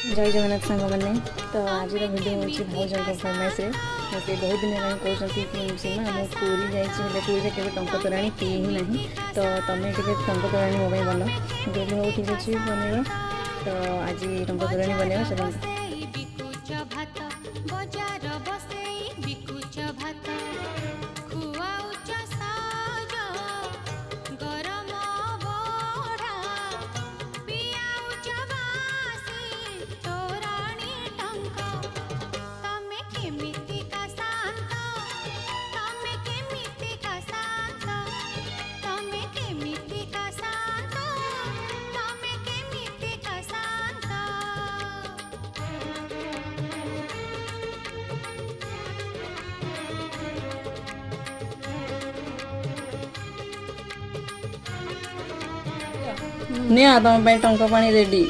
जय जगन्नाथ सांग मैंने तो आज भिडियो हूँ भाउज फरमाइश से बहुत दिन कहते कि सीमा मुझे पूरी जाइए पूरी के टंक तोराणी पी ही ना तो तुम्हें टे टंक तोराणी मो बन कहली हो ठीक अच्छे बनवा तो आज टंक तोराणी बनवा चलते नहीं तुम टंका पानी रेडी।